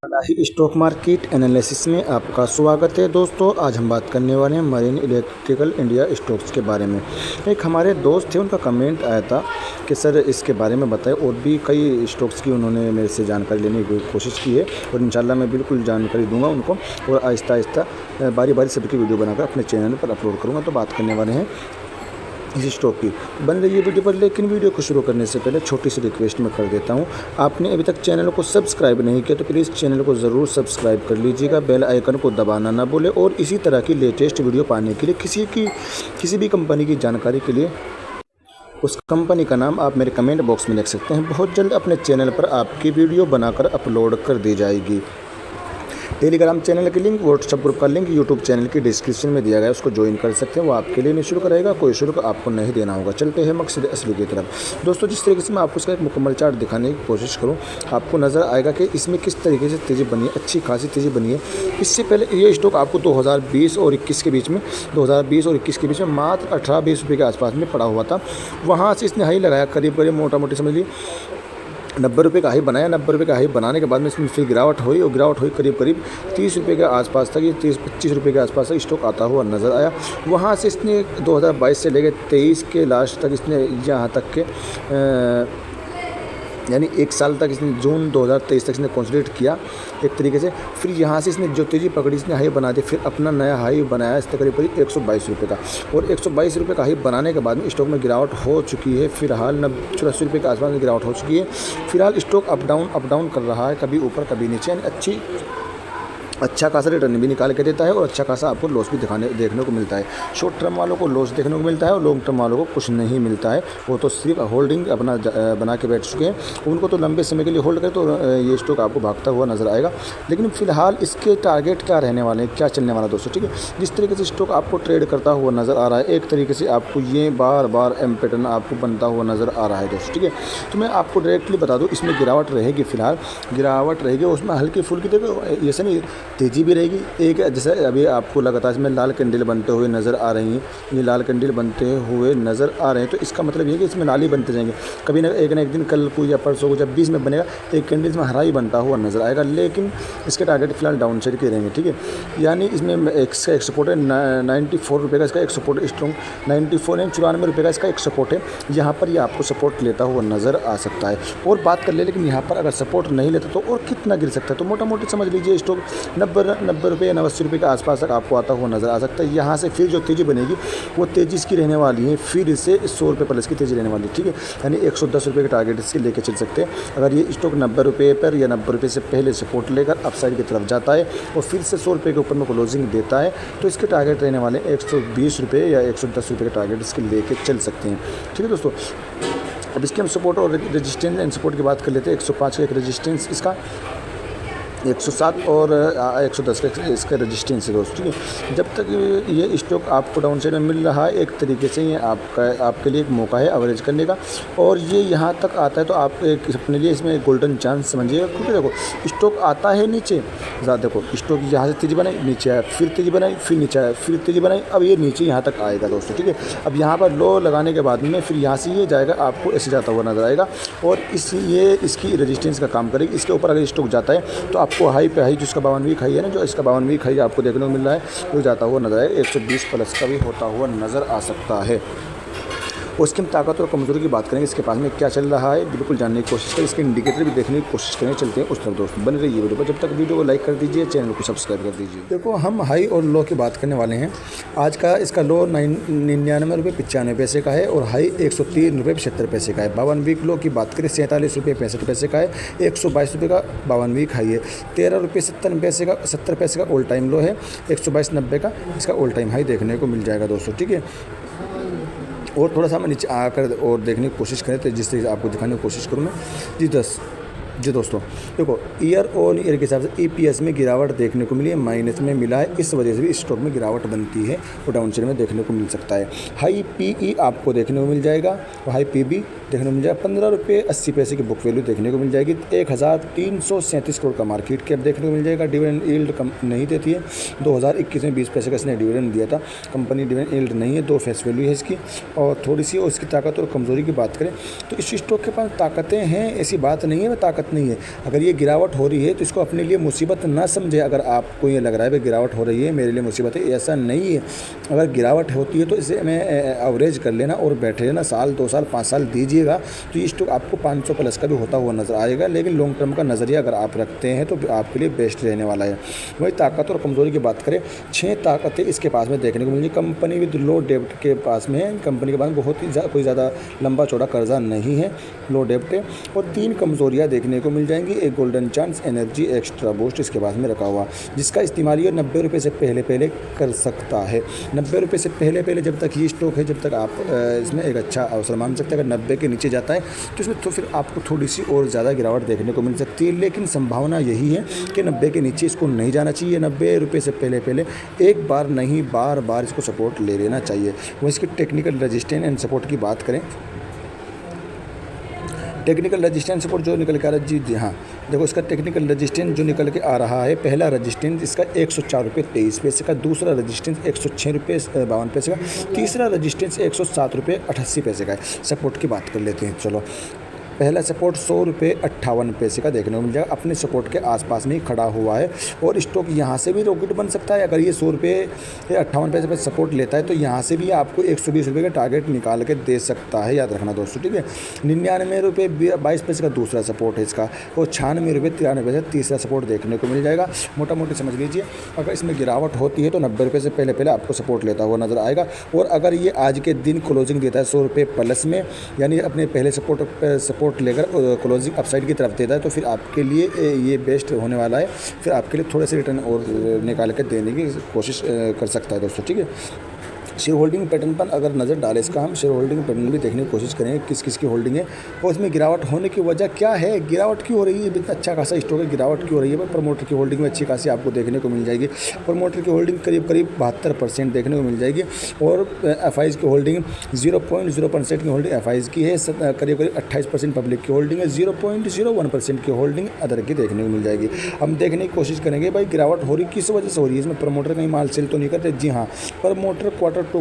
ही stock market analysis में आपका स्वागत है दोस्तों। आज हम बात करने वाले हैं मरीन इलेक्ट्रिकल इंडिया स्टॉक्स के बारे में। एक हमारे दोस्त थे, उनका कमेंट आया था कि सर इसके बारे में बताएं। और भी कई स्टॉक्स की उन्होंने मेरे से जानकारी लेने की कोशिश की है और इंशाल्लाह मैं बिल्कुल जानकारी दूंगा उनको और आहिस्ता आहिस्ता बारी बारी सबकी वीडियो बनाकर अपने चैनल पर अपलोड करूँगा। तो बात करने वाले हैं इस स्टॉक की। बन रही है वीडियो पर, लेकिन वीडियो को शुरू करने से पहले छोटी सी रिक्वेस्ट मैं कर देता हूँ। आपने अभी तक चैनल को सब्सक्राइब नहीं किया तो प्लीज़ चैनल को ज़रूर सब्सक्राइब कर लीजिएगा, बेल आइकन को दबाना ना भूलें। और इसी तरह की लेटेस्ट वीडियो पाने के लिए किसी भी कंपनी की जानकारी के लिए उस कंपनी का नाम आप मेरे कमेंट बॉक्स में लिख सकते हैं। बहुत जल्द अपने चैनल पर आपकी वीडियो बनाकर अपलोड कर दी जाएगी। टेलीग्राम चैनल की लिंक, व्हाट्सएप ग्रुप का लिंक यूट्यूब चैनल की डिस्क्रिप्शन में दिया गया है, उसको ज्वाइन कर सकते हैं। वो आपके लिए निःशुल्क रहेगा, कोई शुल्क आपको नहीं देना होगा। चलते हैं मकसद असली की तरफ। दोस्तों, जिस तरीके से मैं आपको इसका एक मुकम्मल चार्ट दिखाने की कोशिश करूं, आपको नज़र आएगा कि इसमें किस तरीके से तेज़ी बनी है, अच्छी खासी तेज़ी बनी है। इससे पहले ये स्टॉक आपको 2020 और 21 के बीच में मात्र 18-20 रुपये के आसपास में पड़ा हुआ था। वहाँ से इसने हाई लगाया, करीब मोटा मोटी समझ लीजिए 90 रुपये का हाई बनाया। 90 रुपये का हाई बनाने के बाद में इसमें फिर गिरावट हुई और गिरावट हुई करीब 30 रुपये के आसपास तक, ये 30-25 रुपये के आसपास तक स्टॉक आता हुआ नज़र आया। वहाँ से इसने 2022 से लेकर 23 के लास्ट तक इसने यहाँ तक के यानी एक साल तक इसने जून 2023 तक इसने कंसोलिडेट किया एक तरीके से। फिर यहाँ से इसने जो तेज़ी पकड़ी, इसने हाई बना दी, फिर अपना नया हाई बनाया इसने करीब 122 रुपये का। और 122 रुपये का हाई बनाने के बाद में स्टॉक में गिरावट हो चुकी है। फिलहाल 84 रुपये के आसपास में गिरावट हो चुकी है। फिलहाल स्टॉक अप डाउन कर रहा है, कभी ऊपर कभी नीचे, यानी अच्छा खासा रिटर्न भी निकाल के देता है और अच्छा खासा आपको लॉस भी देखने को मिलता है। शॉर्ट टर्म वालों को लॉस देखने को मिलता है और लॉन्ग टर्म वालों को कुछ नहीं मिलता है। वो तो सिर्फ होल्डिंग अपना बना के बैठ चुके हैं। उनको तो लंबे समय के लिए होल्ड करें तो ये स्टॉक आपको भागता हुआ नज़र आएगा। लेकिन फिलहाल इसके टारगेट क्या रहने वाले हैं, क्या चलने वाला दोस्तों, ठीक है। जिस तरीके से स्टॉक आपको ट्रेड करता हुआ नज़र आ रहा है, एक तरीके से आपको ये बार बार एम पैटर्न आपको बनता हुआ नज़र आ रहा है दोस्तों, ठीक है। तो मैं आपको डायरेक्टली बता दूँ, इसमें गिरावट रहेगी, फिलहाल गिरावट रहेगी। उसमें हल्की फुल्की देखो, ऐसे नहीं तेज़ी भी रहेगी। एक जैसे अभी आपको लगातार इसमें लाल कैंडल बनते हुए नज़र आ रही हैं, ये लाल कैंडल बनते हुए नज़र आ रहे हैं। तो इसका मतलब ये है कि इसमें लाल ही बनते जाएंगे। कभी ना एक दिन, कल को या परसों को जब 20 में बनेगा, एक कैंडल इसमें हरा ही बनता हुआ नज़र आएगा। लेकिन इसके टारगेट फिलहाल डाउन साइड के रहेंगे, ठीक है। यानी इसमें इसका एक सपोर्ट है 94 रुपये का, इसका एक सपोर्ट स्ट्रॉन्ग 94 नहीं 94 रुपये का इसका एक सपोर्ट है। यहाँ पर ये आपको सपोर्ट लेता हुआ नज़र आ सकता है। और बात कर ले, लेकिन यहाँ पर अगर सपोर्ट नहीं लेता तो और कितना गिर सकता है, तो मोटा मोटी समझ लीजिए स्टॉक 90 रुपये या 80 रुपये के आसपास तक आपको आता हुआ नज़र आ सकता है। यहाँ से फिर जो तेज़ी बनेगी वो तेज़ी इसकी रहने वाली है, फिर इसे 100 रुपये प्लस की तेज़ी रहने वाली है, ठीक है। यानी 110 रुपये के टारगेट इसके लेके चल सकते हैं। अगर ये स्टॉक 90 रुपये पर या 90 रुपये से पहले सपोर्ट लेकर अपसाइड की तरफ जाता है और फिर से 100 रुपये के ऊपर में क्लोजिंग देता है, तो इसके टारगेट रहने वाले 120 रुपये या 110 रुपये के टारगेट इसके लेके चल सकते हैं, ठीक है दोस्तों। अब इसके हम सपोर्ट और रेजिस्टेंस एंड सपोर्ट की बात कर लेते हैं। 105 का एक रेजिस्टेंस, इसका 107 और 110 का इसका रेजिस्टेंस है दोस्तों, ठीक है। जब तक ये स्टॉक आपको डाउन साइड में मिल रहा है, एक तरीके से ये आपके लिए एक मौका है एवरेज करने का। और ये यहाँ तक आता है तो आप एक अपने लिए इसमें गोल्डन चांस समझिएगा। क्योंकि देखो स्टॉक आता है नीचे, ज़्यादा देखो स्टॉक यहाँ से तेज़ी बनाई, नीचे आया, फिर तेज़ी बनाई, फिर नीचे आया, फिर तेज़ी बनाई, अब ये नीचे यहाँ तक आएगा दोस्तों, ठीक है। अब यहाँ पर लो लगाने के बाद में फिर यहाँ से ये जाएगा, आपको ऐसे जाता हुआ नजर आएगा और ये इसकी रेजिस्टेंस का काम करेगी। इसके ऊपर अगर स्टॉक जाता है तो आपको हाई पे हाई, जिसका 52 वीक हाई है ना, जो इसका 52 वीक हाई आपको देखने को मिल रहा है, वो जाता हुआ नजर आएगा। 120 प्लस का भी होता हुआ नज़र आ सकता है। और इसकी हम ताकत और कमज़ोरी की बात करेंगे, इसके पास में क्या चल रहा है बिल्कुल जानने की कोशिश करें, इसके इंडिकेटर भी देखने की कोशिश करें। चलते हैं उस तरफ दोस्तों, बने रहिए वीडियो पर। जब तक वीडियो को लाइक कर दीजिए, चैनल को सब्सक्राइब कर दीजिए। देखो हम हाई और लो की बात करने वाले हैं। आज का इसका लो 99 रुपये 95 पैसे का है और हाई 103 रुपये 75 पैसे का है। 52 वीक लो की बात करें 47 रुपये 65 पैसे का है। 122 रुपये का 52 वीक हाई है। 13 रुपये 70 पैसे का ऑल टाइम लो है। 122.90 का इसका ऑल टाइम हाई देखने को मिल जाएगा दोस्तों, ठीक है। और थोड़ा सा मैं नीचे आकर और देखने की कोशिश करें तो जिस तरीके से आपको दिखाने की कोशिश करूँ मैं जी दोस्तों, देखो ईयर ऑन ईयर के हिसाब से ईपीएस में गिरावट देखने को मिली है, माइनस में मिला है। इस वजह से भी स्टॉक में गिरावट बनती है और डाउन साइड में देखने को मिल सकता है। हाई पीई आपको देखने को मिल जाएगा और हाई पीबी देखने को मिल जाएगा। 15 रुपये 80 पैसे की बुक वैल्यू देखने को मिल जाएगी। 1337 करोड़ का मार्केट कैप देखने को मिल जाएगा। डिविडेंड यील्ड कम नहीं देती है। 2021 में 20 पैसे का इसने डिविडेंड दिया था। कंपनी डिविडेंड यील्ड नहीं है, 2 फेस वैल्यू है इसकी। और थोड़ी सी और इसकी ताकत और कमज़ोरी की बात करें तो इस स्टॉक के पास ताकतें हैं, ऐसी बात नहीं है, ताकतें बात नहीं है। अगर ये गिरावट हो रही है तो इसको अपने लिए मुसीबत ना समझे। अगर आपको ये लग रहा है भाई गिरावट हो रही है मेरे लिए मुसीबत है, ऐसा नहीं है। अगर गिरावट होती है तो इसे मैं एवरेज कर लेना और बैठे रहना, साल 2 साल 5 साल दीजिएगा तो ये स्टॉक आपको 500 प्लस का भी होता हुआ नज़र आएगा। लेकिन लॉन्ग टर्म का नज़रिया अगर आप रखते हैं तो आपके लिए बेस्ट रहने वाला है। वही ताकत और कमज़ोरी की बात करें, 6 ताकतें इसके पास में देखने को मिली। कंपनी विद लो डेब्ट के पास में है, कंपनी के पास बहुत ही कोई ज़्यादा लंबा चौड़ा कर्जा नहीं है, लो डेब्ट है। और 3 कमज़ोरियाँ देखने को मिल जाएंगी। एक golden chance energy extra boost इसके पास में रखा हुआ, जिसका इस्तेमाल ये 90 रुपये से पहले कर सकता है। 90 रुपये से पहले जब तक ये स्टॉक है, जब तक आप इसमें एक अच्छा अवसर मान सकते हैं। अगर 90 के नीचे जाता है तो इसमें तो फिर आपको थोड़ी सी और ज़्यादा गिरावट देखने को मिल सकती है। लेकिन संभावना यही है कि 90 के नीचे इसको नहीं जाना चाहिए। 90 रुपये से पहले एक बार नहीं बार बार इसको सपोर्ट ले लेना चाहिए। वो इसकी टेक्निकल रजिस्टेंस एंड सपोर्ट की बात करें, टेक्निकल रजिस्टेंस सपोर्ट जो निकल के आ रहा है, जी हाँ देखो इसका टेक्निकल रजिस्टेंस जो निकल के आ रहा है, पहला रजिस्टेंस इसका 104 रुपये 23 पैसे का, दूसरा रजिस्टेंस 106 रुपये 52 पैसे का, तीसरा रजिस्टेंस 107 रुपये 88 पैसे का है। सपोर्ट की बात कर लेते हैं। चलो, पहला सपोर्ट 100 रुपये 58 पैसे का देखने को मिल जाएगा, अपने सपोर्ट के आसपास में ही खड़ा हुआ है। और स्टॉक यहाँ से भी रॉकेट बन सकता है। अगर ये 100 रुपये 58 पैसे पर सपोर्ट लेता है तो यहाँ से भी आपको 120 रुपये का टारगेट निकाल के दे सकता है, याद रखना दोस्तों, ठीक है। 99 रुपये 22 पैसे का दूसरा सपोर्ट है इसका, और 96 रुपये 93 पैसे तीसरा सपोर्ट देखने को मिल जाएगा। मोटा मोटी समझ लीजिए, अगर इसमें गिरावट होती है तो 90 रुपये से पहले आपको सपोर्ट लेता हुआ नजर आएगा। और अगर ये आज के दिन क्लोजिंग देता है 100 रुपये प्लस में, यानी अपने पहले सपोर्ट लेकर क्लोजिंग अपसाइड की तरफ देता है, तो फिर आपके लिए ये बेस्ट होने वाला है। फिर आपके लिए थोड़े से रिटर्न और निकाल कर देने की कोशिश कर सकता है दोस्तों, ठीक है। शेयर होल्डिंग पैटर्न पर अगर नज़र डालें, इसका हम शेयर होल्डिंग पैटर्न भी देखने की कोशिश करेंगे किस किस की होल्डिंग है और उसमें गिरावट होने की वजह क्या है, गिरावट क्यों हो रही है। इतना अच्छा खासा स्टॉक है, गिरावट क्यों हो रही है। प्रमोटर की होल्डिंग में अच्छी खासी आपको देखने को मिल जाएगी। प्रमोटर की होल्डिंग करीब 72% देखने को मिल जाएगी। और एफआईज की होल्डिंग 0.0% की होल्डिंग एफआईज की है। करीब 28% पब्लिक की होल्डिंग है। 0.01% की होल्डिंग अदर की देखने को मिल जाएगी। हम देखने की कोशिश करेंगे भाई गिरावट हो रही किस वजह से हो रही है। इसमें प्रमोटर कहीं माल सेल तो नहीं करते। जी हाँ, प्रमोटर क्वार्टर टू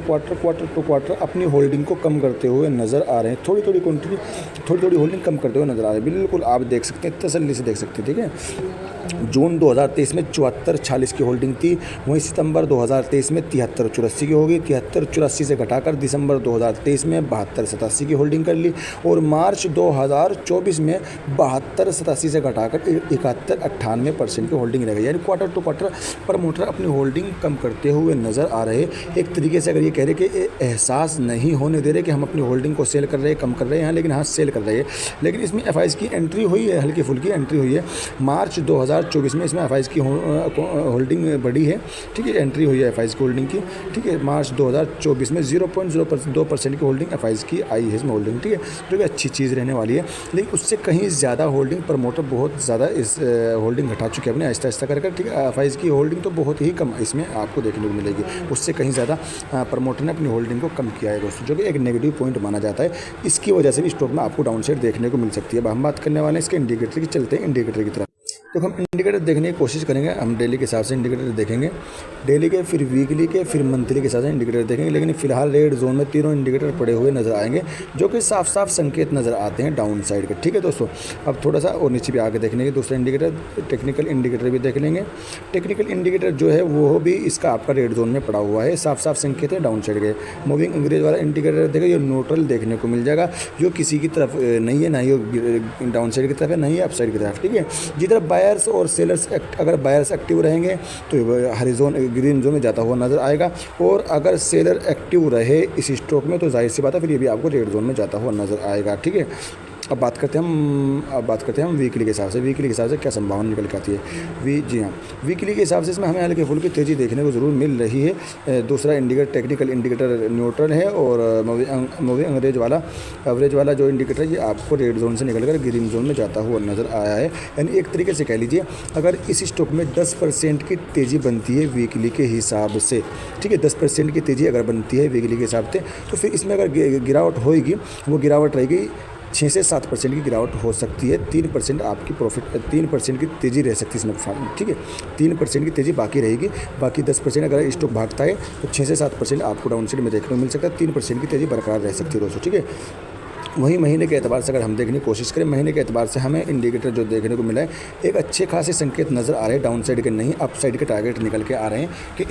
क्वार्टर अपनी होल्डिंग को कम करते हुए नज़र आ रहे हैं। थोड़ी थोड़ी होल्डिंग कम करते हुए नज़र आ रहे हैं। बिल्कुल आप देख सकते हैं, तसल्ली से देख सकते हैं, ठीक है। जून 2023 में 74-46 की होल्डिंग थी, वहीं सितंबर 2023 में 73-84 की होगी। 73-84 से घटाकर दिसंबर 2023 में 72-87 की होल्डिंग कर ली। और मार्च 2024 में 72-87 से घटाकर 71-98% की होल्डिंग रह गई। यानी क्वार्टर टू क्वार्टर प्रमोटर अपनी होल्डिंग कम करते हुए नज़र आ रहे। एक तरीके से अगर ये कह रहे कि एहसास नहीं होने दे रहे कि हम अपनी होल्डिंग को सेल कर रहे हैं, कम कर रहे हैं, लेकिन हाँ सेल कर रहे हैं। लेकिन इसमें एफआईज की एंट्री हुई है, हल्की फुल्की एंट्री हुई है। मार्च 2024 में इसमें एफआईज की होल्डिंग बढ़ी है, ठीक है। एंट्री हुई है एफआईज की होल्डिंग की, ठीक है। मार्च 2024 में 0.02% की होल्डिंग एफआईज की आई है इसमें होल्डिंग, ठीक है, जो कि अच्छी चीज़ रहने वाली है। लेकिन उससे कहीं ज़्यादा होल्डिंग प्रमोटर बहुत ज़्यादा इस होल्डिंग घटा चुके हैं अपने आहिस्ता कर, ठीक है। एफआईज की होल्डिंग तो बहुत ही कम इसमें आपको देखने को मिलेगी। उससे कहीं ज़्यादा प्रमोटर ने अपनी होल्डिंग को कम किया है दोस्तों, जो कि एक नेगेटिव पॉइंट माना जाता है। इसकी वजह से भी स्टॉक में आपको डाउनसाइड देखने को मिल सकती है। अब हम बात करने वाले हैं इसके इंडिकेटर की, चलते हैं इंडिकेटर की तरफ। तो हम इंडिकेटर देखने की कोशिश करेंगे। हम डेली के हिसाब से इंडिकेटर देखेंगे, डेली के, फिर वीकली के, फिर मंथली के हिसाब से इंडिकेटर देखेंगे। लेकिन फिलहाल रेड जोन में तीनों इंडिकेटर पड़े हुए नजर आएंगे, जो कि साफ साफ संकेत नज़र आते हैं डाउन साइड के, ठीक है दोस्तों। अब थोड़ा सा और नीचे भी आगे देख लेंगे दूसरा इंडिकेटर, टेक्निकल इंडिकेटर भी देख लेंगे। टेक्निकल इंडिकेटर जो है वो भी इसका आपका रेड जोन में पड़ा हुआ है, साफ साफ संकेत है डाउन साइड के। मूविंग अंग्रेज वाला इंडिकेटर देखें, ये न्यूट्रल देखने को मिल जाएगा, जो किसी की तरफ नहीं है, ना ही डाउन साइड की तरफ है, ना ही अप साइड की तरफ, ठीक है। जिधर बायर्स और सेलर्स अगर बायर्स एक्टिव रहेंगे तो हरी जोन ग्रीन जोन में जाता हुआ नजर आएगा। और अगर सेलर एक्टिव रहे इस स्टॉक में तो जाहिर सी बात है फिर ये भी आपको रेड जोन में जाता हुआ नजर आएगा, ठीक है। अब बात करते हैं हम वीकली के हिसाब से। वीकली के हिसाब से क्या संभावना निकल के आती है। जी हाँ, वीकली के हिसाब से इसमें हमें हल्के फुल्की तेज़ी देखने को ज़रूर मिल रही है। दूसरा इंडिकेटर टेक्निकल इंडिकेटर न्यूट्रल है, और मूविंग एवरेज वाला जो इंडिकेटर है ये आपको रेड जोन से निकलकर ग्रीन जोन में जाता हुआ नज़र आया है। यानी एक तरीके से कह लीजिए, अगर इस स्टॉक में 10% की तेज़ी बनती है वीकली के हिसाब से, ठीक है, 10% की तेज़ी अगर बनती है वीकली के हिसाब से, तो फिर इसमें अगर गिरावट होएगी, वो गिरावट रहेगी 6 से 7% की गिरावट हो सकती है। 3% आपकी प्रॉफिट, 3% की तेज़ी रह सकती है इसमें, ठीक है। 3% की तेज़ी बाकी रहेगी, बाकी 10% अगर स्टॉक भागता है तो 6 से 7% आपको डाउन साइड में देखने को मिल सकता है। 3% की तेज़ी बरकरार रह सकती है दोस्तों, ठीक है। वहीं महीने के एतबार से अगर हम देखने की कोशिश करें, महीने के एतबार से हमें इंडिकेटर जो देखने को मिला है, एक अच्छे खासे संकेत नज़र आ रहे हैं, डाउन साइड के नहीं अप साइड के टारगेट निकल के आ रहे हैं कि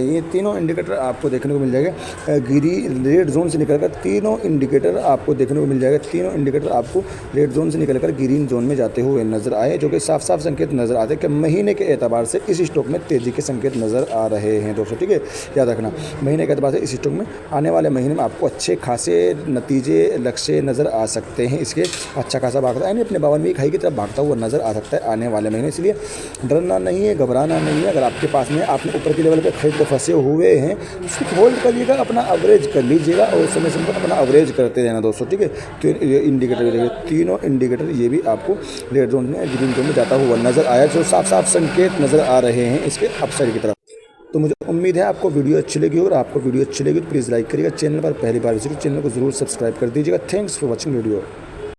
ये तीनों इंडिकेटर आपको देखने को मिल जाएगा। ग्रीन रेड जोन से निकलकर तीनों इंडिकेटर आपको देखने को मिल जाएगा। तीनों इंडिकेटर आपको रेड जोन से निकलकर ग्रीन जोन में जाते हुए नज़र आए, जो कि साफ साफ संकेत नज़र आते हैं कि महीने के एतबार से इस स्टॉक में तेज़ी के संकेत नज़र आ रहे हैं दोस्तों। ठीक है, याद रखना, महीने के एतबार से इस स्टॉक में आने वाले महीने में आपको अच्छे खासे नतीजे लक्ष्य नज़र आ सकते हैं। इसके अच्छा खासा भागता है, यानी अपने 52 वीक हाई की तरफ भागता हुआ नज़र आ सकता है आने वाले महीने। इसलिए डरना नहीं है, घबराना नहीं है। अगर आपके पास में आपने ऊपर के लेवल पे खरीद के फंसे हुए हैं तो सिर्फ होल्ड करिएगा, अपना एवरेज कर लीजिएगा और समय समय पर अपना एवरेज करते रहना दोस्तों। ठीक है, तो ये इंडिकेटर देखिए, तीनों इंडिकेटर ये भी आपको रेड जोन में ग्रीन जोन में जाता हुआ नज़र आया, जो साफ साफ संकेत नज़र आ रहे हैं इसके अपसाइड की तरफ। तो मुझे उम्मीद है आपको वीडियो अच्छी लगी और आपको वीडियो अच्छी लगी तो प्लीज़ लाइक करिएगा। चैनल पर पहली बार विजिट चैनल को जरूर सब्सक्राइब कर दीजिएगा। Thanks for watching video.